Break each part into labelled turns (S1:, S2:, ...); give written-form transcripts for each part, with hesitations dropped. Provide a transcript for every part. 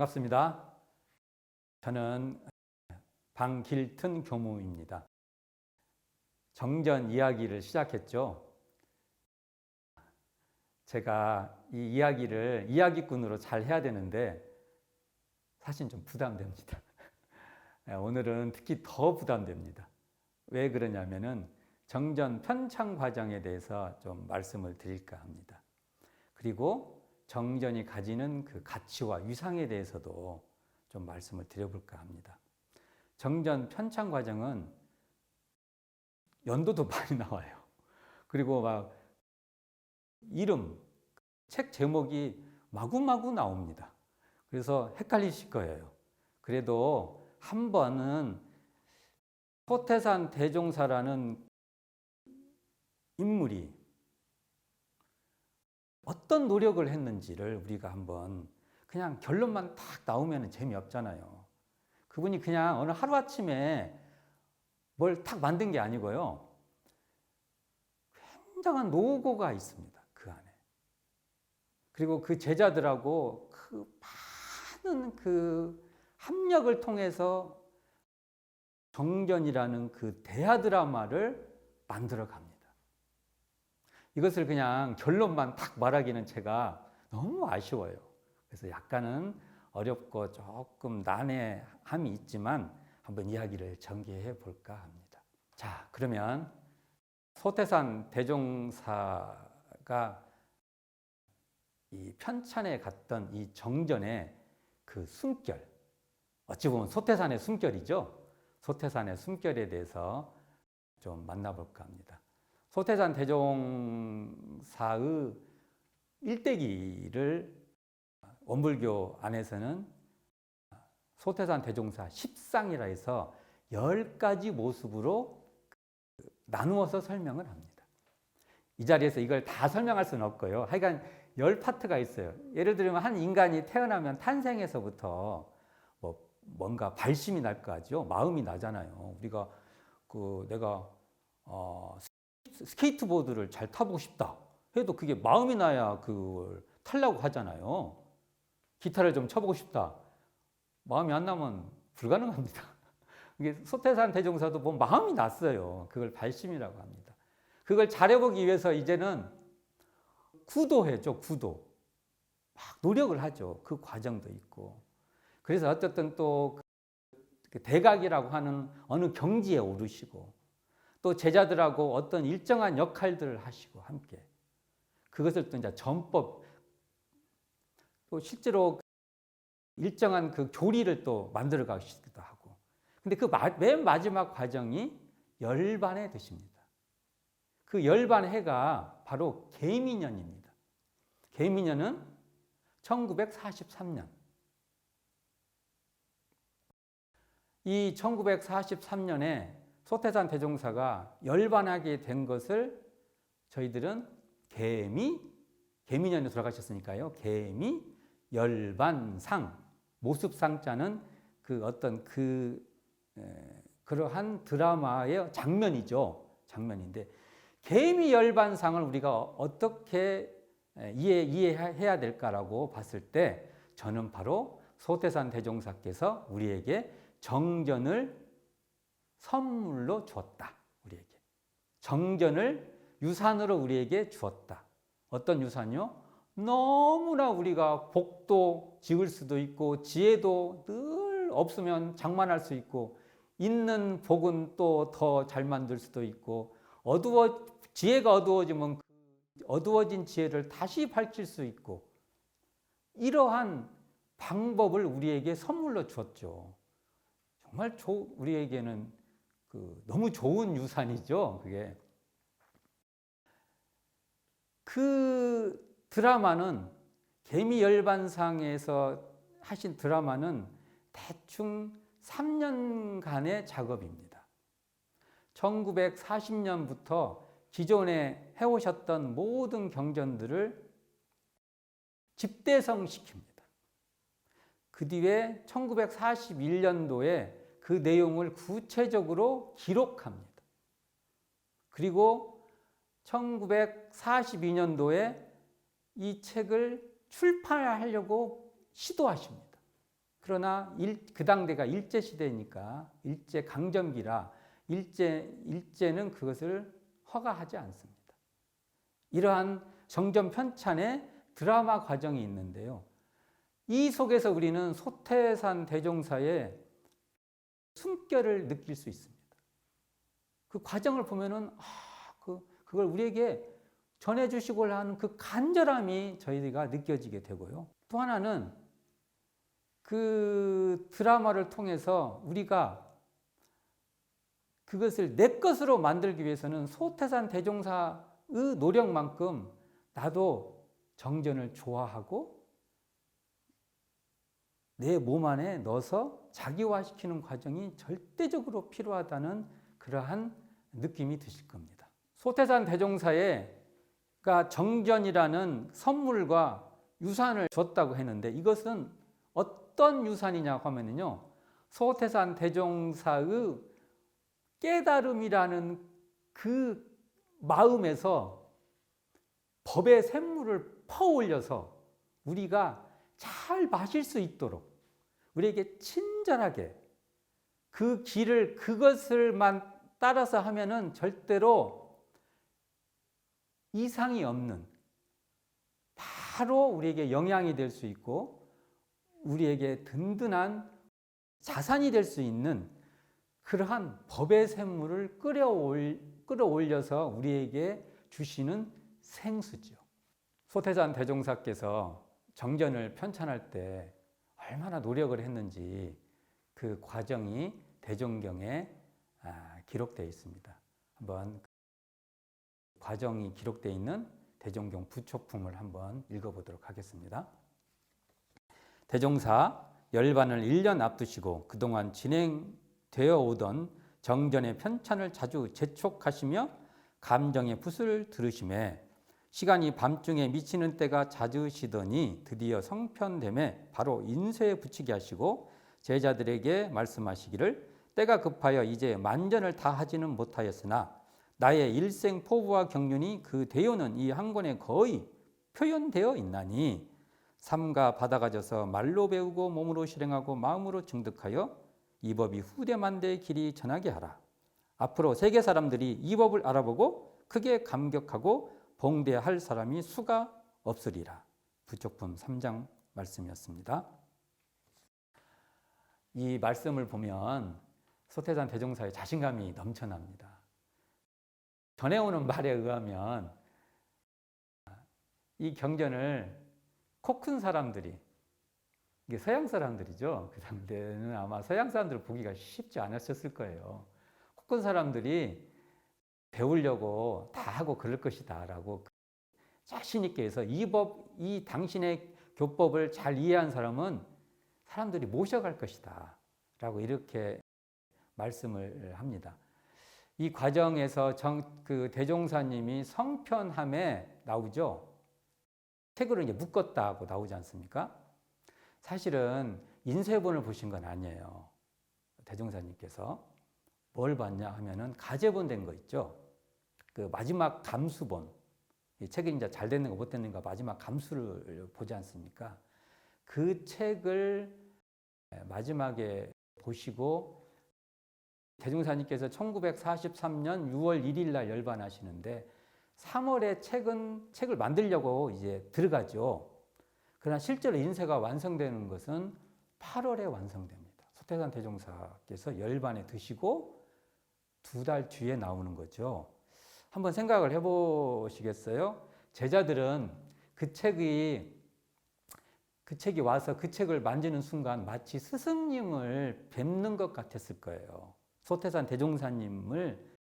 S1: 반갑습니다. 저는 방길튼 교무입니다. 정전 이야기를 시작했죠. 제가 이 이야기를 이야기꾼으로 잘 해야 되는데 사실 좀 부담됩니다. 오늘은 특히 더 부담됩니다. 왜 그러냐면은 정전 편찬 과정에 대해서 좀 말씀을 드릴까 합니다. 그리고 정전이 가지는 그 가치와 위상에 대해서도 좀 말씀을 드려볼까 합니다. 정전 편찬 과정은 연도도 많이 나와요. 그리고 막 이름, 책 제목이 마구마구 나옵니다. 그래서 헷갈리실 거예요. 그래도 한 번은 소태산 대종사라는 인물이 어떤 노력을 했는지를 우리가 한번 그냥 결론만 딱 나오면 재미없잖아요. 그분이 그냥 어느 하루아침에 뭘 탁 만든 게 아니고요. 굉장한 노고가 있습니다. 그 안에. 그리고 그 제자들하고 그 많은 그 합력을 통해서 정전이라는 그 대하 드라마를 만들어 갑니다. 이것을 그냥 결론만 딱 말하기는 제가 너무 아쉬워요. 그래서 약간은 어렵고 조금 난해함이 있지만 한번 이야기를 전개해 볼까 합니다. 자, 그러면 소태산 대종사가 이 편찬에 갔던 이 정전의 그 숨결, 어찌 보면 소태산의 숨결이죠. 소태산의 숨결에 대해서 좀 만나볼까 합니다. 소태산 대종사의 일대기를 원불교 안에서는 소태산 대종사 10상이라 해서 10가지 모습으로 나누어서 설명을 합니다. 이 자리에서 이걸 다 설명할 수는 없고요. 하여간 10파트가 있어요. 예를 들면 한 인간이 태어나면 탄생에서부터 뭔가 발심이 날 거죠. 마음이 나잖아요. 우리가 내가 스케이트보드를 잘 타보고 싶다 해도 그게 마음이 나야 그걸 타려고 하잖아요. 기타를 좀 쳐보고 싶다. 마음이 안 나면 불가능합니다. 이게 소태산 대종사도 뭐 마음이 났어요. 그걸 발심이라고 합니다. 그걸 잘해보기 위해서 이제는 구도해죠. 구도. 막 노력을 하죠. 그 과정도 있고. 그래서 어쨌든 또 대각이라고 하는 어느 경지에 오르시고 또 제자들하고 어떤 일정한 역할들을 하시고 함께 그것을 또 이제 전법 또 실제로 일정한 그 조리를 또 만들어 가시기도 하고 근데 그 맨 마지막 과정이 열반에 드십니다. 그 열반 해가 바로 계미년입니다. 계미년은 1943년. 이 1943년에 소태산 대종사가 열반하게 된 것을 저희들은 계미년에 돌아가셨으니까요. 계미 열반상, 모습상자는 그 어떤 그러한 드라마의 장면이죠. 장면인데 계미 열반상을 우리가 어떻게 이해해야 될까라고 봤을 때 저는 바로 소태산 대종사께서 우리에게 정전을 선물로 주었다. 우리에게. 정전을 유산으로 우리에게 주었다. 어떤 유산이요? 너무나 우리가 복도 지을 수도 있고 지혜도 늘 없으면 장만할 수 있고 있는 복은 또 더 잘 만들 수도 있고 지혜가 어두워지면 그 어두워진 지혜를 다시 밝힐 수 있고 이러한 방법을 우리에게 선물로 주었죠. 정말 우리에게는 너무 좋은 유산이죠. 그게. 그 드라마는 계미열반상에서 하신 드라마는 대충 3년간의 작업입니다. 1940년부터 기존에 해오셨던 모든 경전들을 집대성시킵니다. 그 뒤에 1941년도에 그 내용을 구체적으로 기록합니다. 그리고 1942년도에 이 책을 출판하려고 시도하십니다. 그러나 그 당대가 일제시대니까 일제강점기라 일제는 그것을 허가하지 않습니다. 이러한 정전 편찬의 드라마 과정이 있는데요. 이 속에서 우리는 소태산 대종사의 숨결을 느낄 수 있습니다. 그 과정을 보면은 그걸 우리에게 전해주시고 하는 그 간절함이 저희가 느껴지게 되고요. 또 하나는 그 드라마를 통해서 우리가 그것을 내 것으로 만들기 위해서는 소태산 대종사의 노력만큼 나도 정전을 좋아하고 내 몸 안에 넣어서 자기화시키는 과정이 절대적으로 필요하다는 그러한 느낌이 드실 겁니다. 소태산 대종사가 정전이라는 선물과 유산을 줬다고 했는데 이것은 어떤 유산이냐고 하면요. 소태산 대종사의 깨달음이라는 그 마음에서 법의 샘물을 퍼올려서 우리가 잘 마실 수 있도록 우리에게 친절하게 그 길을 그것을만 따라서 하면은 절대로 이상이 없는 바로 우리에게 영향이 될 수 있고 우리에게 든든한 자산이 될 수 있는 그러한 법의 샘물을 끌어올려서 우리에게 주시는 생수죠. 소태산 대종사께서 정전을 편찬할 때 얼마나 노력을 했는지 그 과정이 대종경에 기록되어 있습니다. 한번 과정이 기록되어 있는 대종경 부초품을 한번 읽어보도록 하겠습니다. 대종사 열반을 1년 앞두시고 그동안 진행되어 오던 정전의 편찬을 자주 재촉하시며 감정의 붓을 들으심에 시간이 밤중에 미치는 때가 잦으시더니 드디어 성편됨에 바로 인쇄에 붙이게 하시고 제자들에게 말씀하시기를 때가 급하여 이제 만전을 다 하지는 못하였으나 나의 일생 포부와 경륜이 그 대요는 이 한 권에 거의 표현되어 있나니 삼가 받아가져서 말로 배우고 몸으로 실행하고 마음으로 증득하여 이 법이 후대만대의 길이 전하게 하라. 앞으로 세계 사람들이 이 법을 알아보고 크게 감격하고 봉대할 사람이 수가 없으리라. 부촉품 3장 말씀이었습니다. 이 말씀을 보면 소태산 대종사의 자신감이 넘쳐납니다. 전해오는 말에 의하면 이 경전을 코 큰 사람들이, 이게 서양 사람들이죠. 그 당대는 아마 서양 사람들 보기가 쉽지 않았을 거예요. 코 큰 사람들이 배우려고 다 하고 그럴 것이다 라고 자신 있게 해서 이 당신의 교법을 잘 이해한 사람은 사람들이 모셔갈 것이다 라고 이렇게 말씀을 합니다. 이 과정에서 그 대종사님이 성편함에 나오죠. 책으로 이제 묶었다고 나오지 않습니까? 사실은 인쇄본을 보신 건 아니에요. 대종사님께서 뭘 봤냐 하면은 가제본 된 거 있죠. 그 마지막 감수본. 이 책이 이제 잘 됐는가 못 됐는가 마지막 감수를 보지 않습니까? 그 책을 마지막에 보시고 대종사님께서 1943년 6월 1일 날 열반하시는데 3월에 책을 만들려고 이제 들어가죠. 그러나 실제로 인쇄가 완성되는 것은 8월에 완성됩니다. 소태산 대종사께서 열반에 드시고 2달 뒤에 나오는 거죠. 한번 생각을 해보시겠어요? 제자들은 그 책이 와서 그 책을 만지는 순간 마치 스승님을 뵙는 것 같았을 거예요. 소태산 대종사님을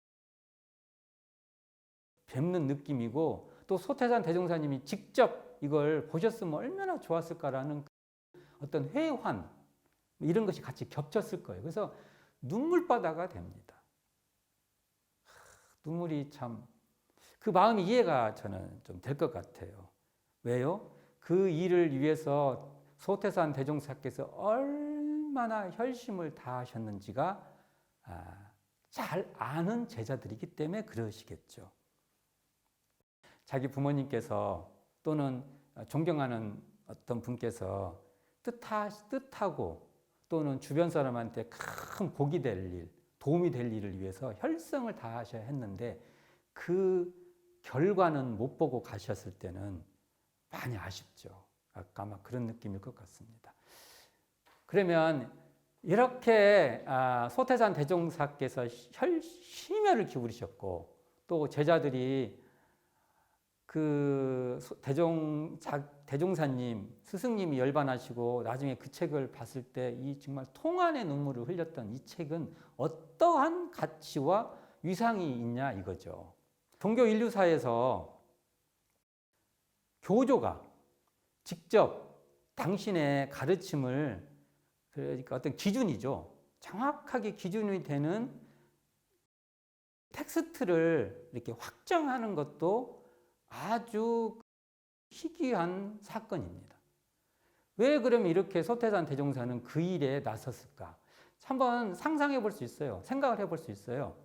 S1: 뵙는 느낌이고 또 소태산 대종사님이 직접 이걸 보셨으면 얼마나 좋았을까라는 어떤 회환 이런 것이 같이 겹쳤을 거예요. 그래서 눈물바다가 됩니다. 눈물이 참 그 마음이 이해가 저는 좀 될 것 같아요. 왜요? 그 일을 위해서 소태산 대종사께서 얼마나 혈심을 다하셨는지가 잘 아는 제자들이기 때문에 그러시겠죠. 자기 부모님께서 또는 존경하는 어떤 분께서 뜻하고 또는 주변 사람한테 큰 복이 될 일, 도움이 될 일을 위해서 혈성을 다하셔야 했는데 그 결과는 못 보고 가셨을 때는 많이 아쉽죠. 아마 그런 느낌일 것 같습니다. 그러면 이렇게 소태산 대종사께서 심혈을 기울이셨고 또 제자들이 그 대종사님 스승님이 열반하시고 나중에 그 책을 봤을 때 이 정말 통안의 눈물을 흘렸던 이 책은 어떠한 가치와 위상이 있냐 이거죠. 종교 인류사에서 교조가 직접 당신의 가르침을 그러니까 어떤 기준이죠. 정확하게 기준이 되는 텍스트를 이렇게 확정하는 것도 아주 희귀한 사건입니다. 왜 그러면 이렇게 소태산 대종사는 그 일에 나섰을까? 한번 상상해 볼 수 있어요. 생각을 해 볼 수 있어요.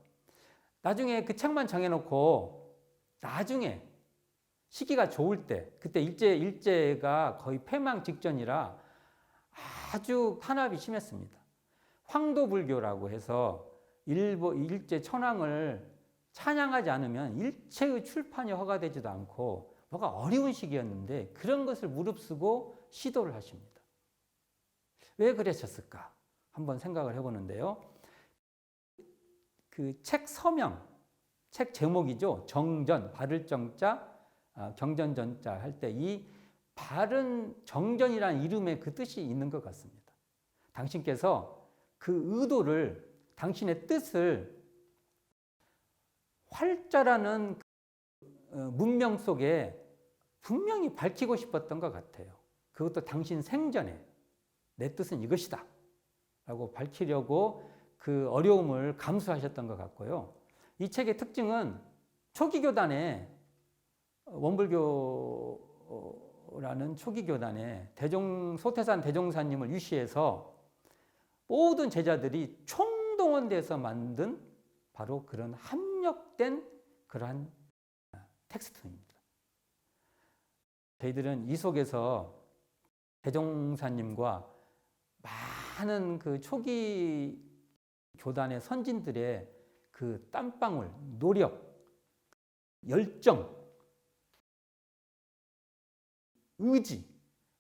S1: 나중에 그 책만 정해놓고 나중에 시기가 좋을 때 그때 일제가 거의 패망 직전이라 아주 탄압이 심했습니다. 황도불교라고 해서 일제 천황을 찬양하지 않으면 일체의 출판이 허가되지도 않고 뭐가 어려운 시기였는데 그런 것을 무릅쓰고 시도를 하십니다. 왜 그러셨을까? 한번 생각을 해보는데요. 그 책 서명, 책 제목이죠. 정전, 바를 정자, 경전전자 할 때 이 바른 정전이라는 이름에 그 뜻이 있는 것 같습니다. 당신께서 그 의도를, 당신의 뜻을 활자라는 문명 속에 분명히 밝히고 싶었던 것 같아요. 그것도 당신 생전에 내 뜻은 이것이다 라고 밝히려고 그 어려움을 감수하셨던 것 같고요. 이 책의 특징은 초기 교단에 원불교라는 초기 교단에 소태산 대종사님을 유시해서 모든 제자들이 총동원돼서 만든 바로 그런 합력된 그러한 텍스트입니다. 저희들은 이 속에서 대종사님과 많은 그 초기 교단의 선진들의 그 땀방울, 노력, 열정, 의지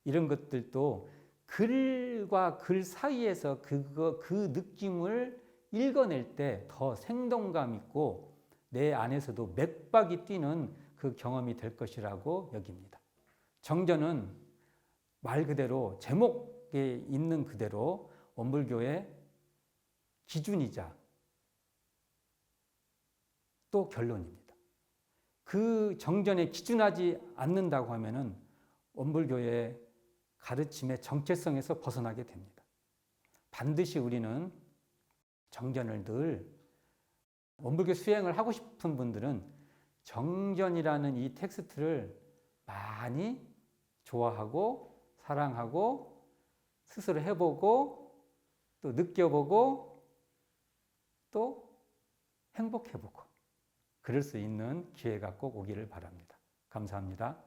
S1: 이런 것들도 글과 글 사이에서 그 느낌을 읽어낼 때 더 생동감 있고 내 안에서도 맥박이 뛰는 그 경험이 될 것이라고 여깁니다. 정전은 말 그대로 제목에 있는 그대로 원불교의 기준이자 또 결론입니다. 그 정전에 기준하지 않는다고 하면은 원불교의 가르침의 정체성에서 벗어나게 됩니다. 반드시 우리는 정전을 늘 원불교 수행을 하고 싶은 분들은 정전이라는 이 텍스트를 많이 좋아하고 사랑하고 스스로 해보고 또 느껴보고 또 행복해보고 그럴 수 있는 기회가 꼭 오기를 바랍니다. 감사합니다.